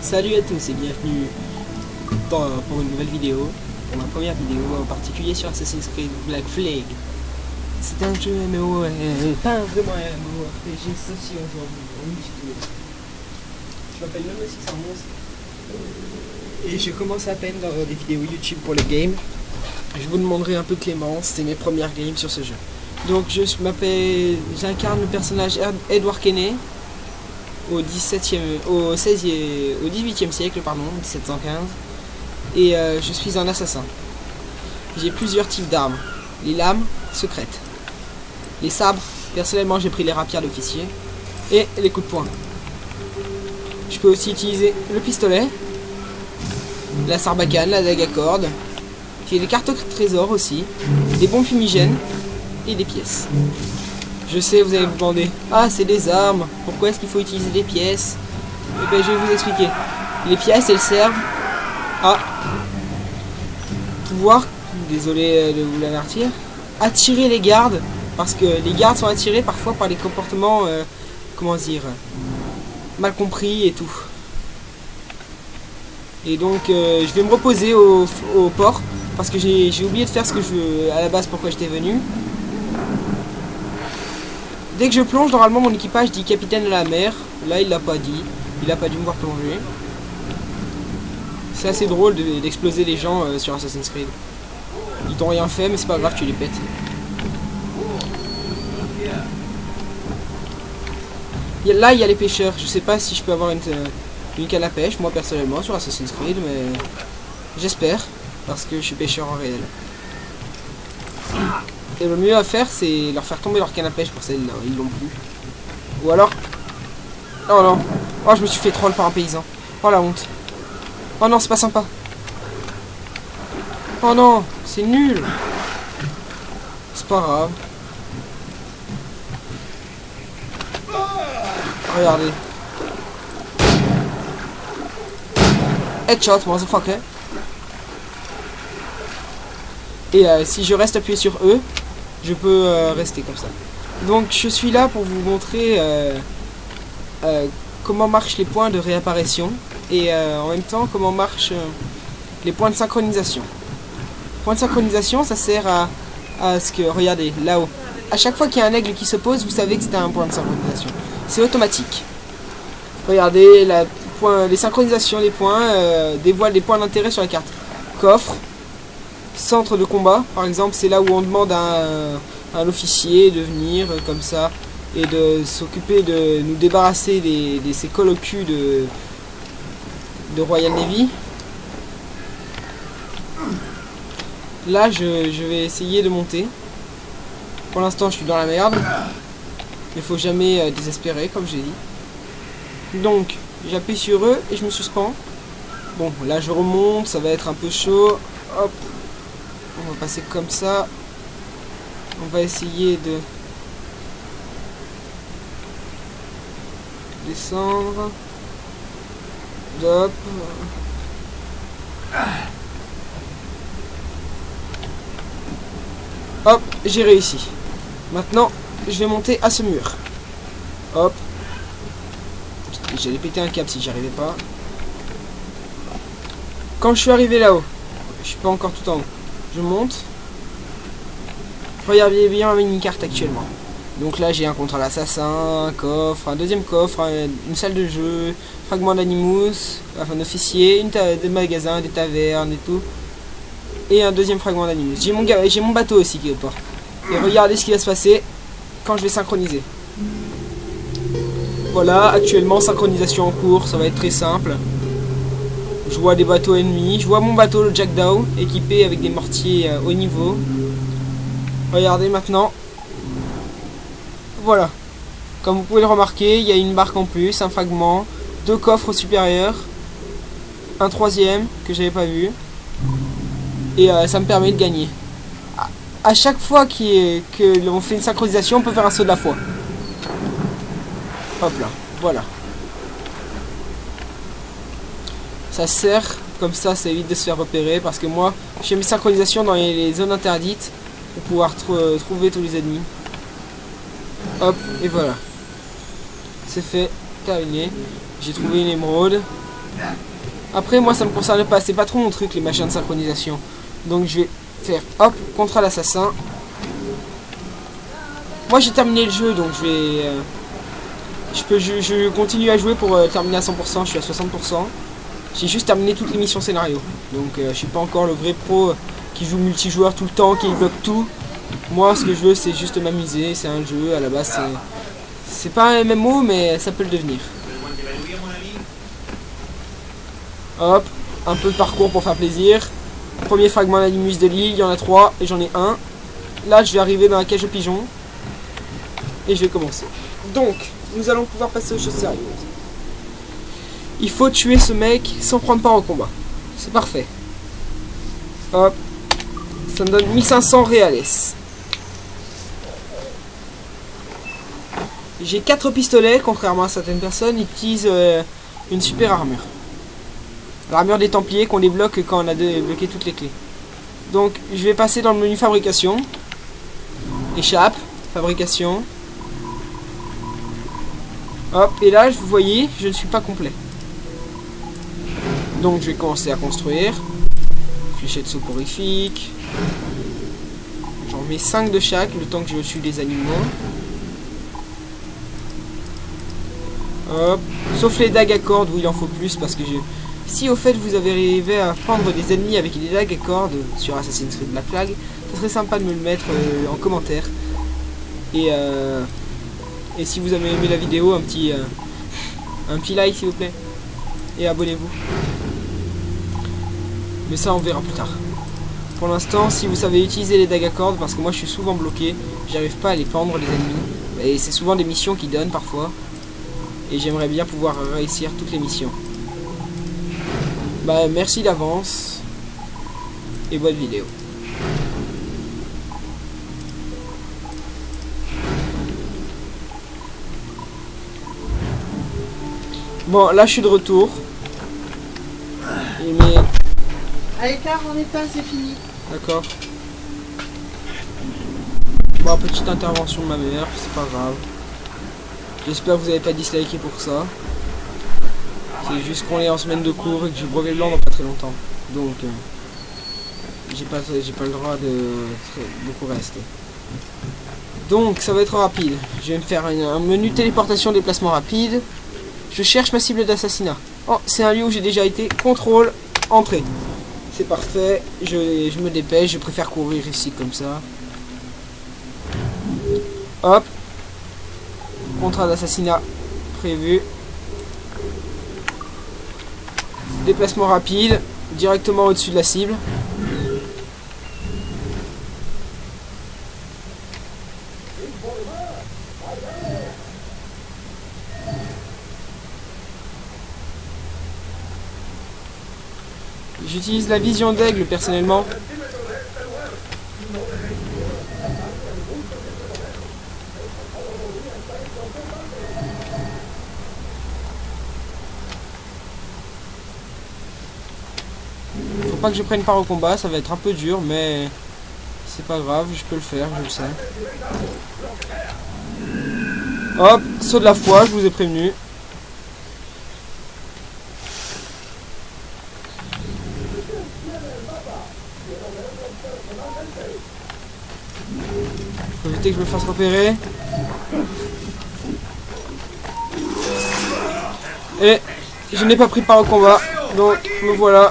Salut à tous et bienvenue pour une nouvelle vidéo, pour ma première vidéo en particulier sur Assassin's Creed Black Flag. C'est un jeu MMO, pas vraiment un MMORPG social aujourd'hui, en multijoueur. Je m'appelle Nono611 et je commence à peine dans des vidéos YouTube pour les games. Je vous demanderai un peu clémence, c'est mes premières games sur ce jeu. Donc j'incarne le personnage Edward Kenny au 18e siècle, pardon, 1715, et je suis un assassin. J'ai plusieurs types d'armes. Les lames, secrètes. Les sabres, personnellement j'ai pris les rapières d'officier, et les coups de poing. Je peux aussi utiliser le pistolet, la sarbacane, la dague à cordes. J'ai des cartes au trésor aussi, des bombes fumigènes et des pièces. Je sais, vous allez vous demander, ah c'est des armes, pourquoi est-ce qu'il faut utiliser des pièces? Eh bien je vais vous expliquer. Les pièces elles servent à pouvoir, désolé de vous l'avertir, attirer les gardes, parce que les gardes sont attirés parfois par des comportements, comment dire, mal compris et tout. Et donc je vais me reposer au port, parce que j'ai oublié de faire ce que à la base pourquoi j'étais venu. Dès que je plonge, normalement mon équipage dit capitaine de la mer. Là il l'a pas dit, il a pas dû me voir plonger. C'est assez drôle d'exploser les gens sur Assassin's Creed. Ils t'ont rien fait mais c'est pas grave, tu les pètes. Là il y a les pêcheurs, je sais pas si je peux avoir une canne à pêche moi personnellement sur Assassin's Creed, mais j'espère, parce que je suis pêcheur en réel. Et le mieux à faire c'est leur faire tomber leur canne à pêche pour celle-là, ils l'ont plus. Ou alors... Oh non, oh je me suis fait troll par un paysan. Oh la honte. Oh non c'est pas sympa. Oh non, c'est nul. C'est pas grave. Regardez. Headshot, motherfucker. Et si je reste appuyé sur E, je peux rester comme ça. Donc je suis là pour vous montrer comment marchent les points de réapparition et en même temps comment marchent les points de synchronisation. Point de synchronisation, ça sert à ce que, regardez, là-haut, à chaque fois qu'il y a un aigle qui se pose, vous savez que c'est un point de synchronisation. C'est automatique. Regardez, les synchronisations des points dévoilent des points d'intérêt sur la carte. Coffre, centre de combat, par exemple, c'est là où on demande à un officier de venir comme ça et de s'occuper de nous débarrasser de ces cols au cul de Royal Navy. Là je vais essayer de monter. Pour l'instant je suis dans la merde, mais faut jamais désespérer comme j'ai dit. Donc j'appuie sur eux et je me suspends. Bon là je remonte, ça va être un peu chaud. Hop, on va passer comme ça. On va essayer de descendre. Hop. Hop, j'ai réussi. Maintenant, je vais monter à ce mur. Hop. J'allais péter un câble si j'y arrivais pas. Quand je suis arrivé là-haut, je suis pas encore tout en haut. Je monte. Regardez bien ma mini-carte actuellement. Donc là, j'ai un contrôle assassin, un coffre, un deuxième coffre, une salle de jeu, fragment d'animus, enfin d'officier, des magasins, des tavernes et tout. Et un deuxième fragment d'animus. J'ai mon bateau aussi qui est au port. Et regardez ce qui va se passer quand je vais synchroniser. Voilà, actuellement synchronisation en cours, ça va être très simple. Je vois des bateaux ennemis, je vois mon bateau le Jack Daw équipé avec des mortiers haut niveau. Regardez maintenant. Voilà. Comme vous pouvez le remarquer, il y a une barque en plus, un fragment, deux coffres supérieurs, un troisième que j'avais pas vu. Et ça me permet de gagner. À chaque fois que l'on fait une synchronisation, on peut faire un saut de la foi. Hop là, voilà. Ça sert, comme ça évite de se faire repérer, parce que moi, je fais mes synchronisations dans les zones interdites pour pouvoir trouver tous les ennemis. Hop, et voilà. C'est fait, terminé. J'ai trouvé une émeraude. Après, moi, ça me concerne pas. C'est pas trop mon truc, les machins de synchronisation. Donc, je vais faire, hop, contre l'assassin. Moi, j'ai terminé le jeu, donc je vais... je continue à jouer pour terminer à 100%. Je suis à 60%. J'ai juste terminé toutes les missions scénario. Donc, je suis pas encore le vrai pro qui joue multijoueur tout le temps, qui bloque tout. Moi, ce que je veux, c'est juste m'amuser. C'est un jeu. À la base, c'est pas un MMO, mais ça peut le devenir. Hop, un peu de parcours pour faire plaisir. Premier fragment d'Animus de l'île, il y en a 3 et j'en ai un. Là, je vais arriver dans la cage aux pigeons. Et je vais commencer. Donc, nous allons pouvoir passer aux choses sérieuses. Il faut tuer ce mec sans prendre part au combat. C'est parfait. Hop. Ça me donne 1500 réales. J'ai 4 pistolets, contrairement à certaines personnes, ils utilisent une super armure. L'armure des Templiers qu'on débloque quand on a débloqué toutes les clés. Donc je vais passer dans le menu fabrication. Échappe, fabrication. Hop, et là vous voyez, je ne suis pas complet. Donc je vais commencer à construire. Fléchette soporifique. J'en mets 5 de chaque, le temps que je tue les animaux. Hop. Sauf les dagues à cordes où il en faut plus parce que j'ai... Si au fait vous avez arrivé à prendre des ennemis avec des dagues à cordes sur Assassin's Creed Black Flag, ça serait sympa de me le mettre en commentaire. Et si vous avez aimé la vidéo, un petit like s'il vous plaît. Et abonnez-vous. Mais ça on verra plus tard. Pour l'instant, si vous savez utiliser les dagues à cordes, parce que moi je suis souvent bloqué, j'arrive pas à les pendre les ennemis. Et c'est souvent des missions qui donnent parfois. Et j'aimerais bien pouvoir réussir toutes les missions. Bah merci d'avance. Et bonne vidéo. Bon là je suis de retour. Mais... Allez Claire, on éteint, c'est fini. D'accord. Bon, petite intervention de ma mère, c'est pas grave. J'espère que vous n'avez pas disliké pour ça. C'est juste qu'on est en semaine de cours et que j'ai brevet blanc dans pas très longtemps. Donc, j'ai pas le droit de beaucoup rester. Donc, ça va être rapide. Je vais me faire un menu téléportation déplacement rapide. Je cherche ma cible d'assassinat. Oh, c'est un lieu où j'ai déjà été. Contrôle, entrée. C'est parfait. Je me dépêche. Je préfère courir ici comme ça. Hop. Contrat d'assassinat prévu. Déplacement rapide, directement au-dessus de la cible. J'utilise la vision d'aigle personnellement. Faut pas que je prenne part au combat, ça va être un peu dur, mais c'est pas grave, je peux le faire, je le sais. Hop, saut de la foi, je vous ai prévenu. Faut éviter que je me fasse repérer. Et je n'ai pas pris part au combat, donc me voilà.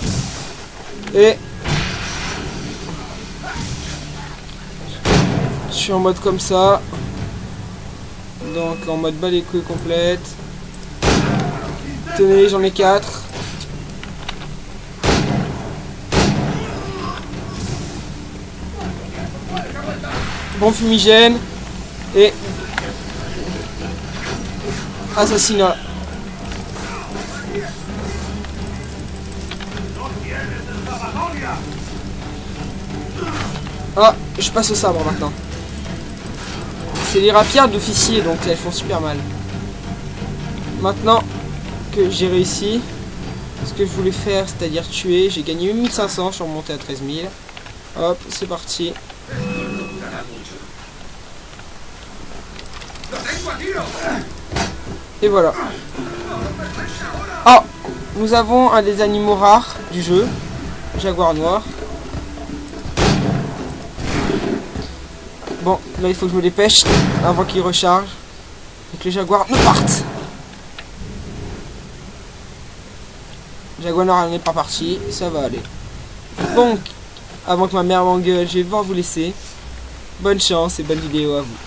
Et je suis en mode comme ça. Donc en mode bas les couilles complète. Tenez, j'en ai 4. Bon fumigène. Et assassinat. Ah, je passe au sabre maintenant. C'est les rapières d'officier, donc elles font super mal. Maintenant que j'ai réussi ce que je voulais faire, c'est-à-dire tuer, j'ai gagné 1500, je suis remonté à 13 000. Hop, c'est parti. Et voilà. Oh, nous avons un des animaux rares du jeu, jaguar noir. Bon, là il faut que je me dépêche avant qu'il recharge et que les jaguars ne partent. Le jaguar noir n'est pas parti, ça va aller. Donc, avant que ma mère m'engueule, je vais devoir vous laisser. Bonne chance et bonne vidéo à vous.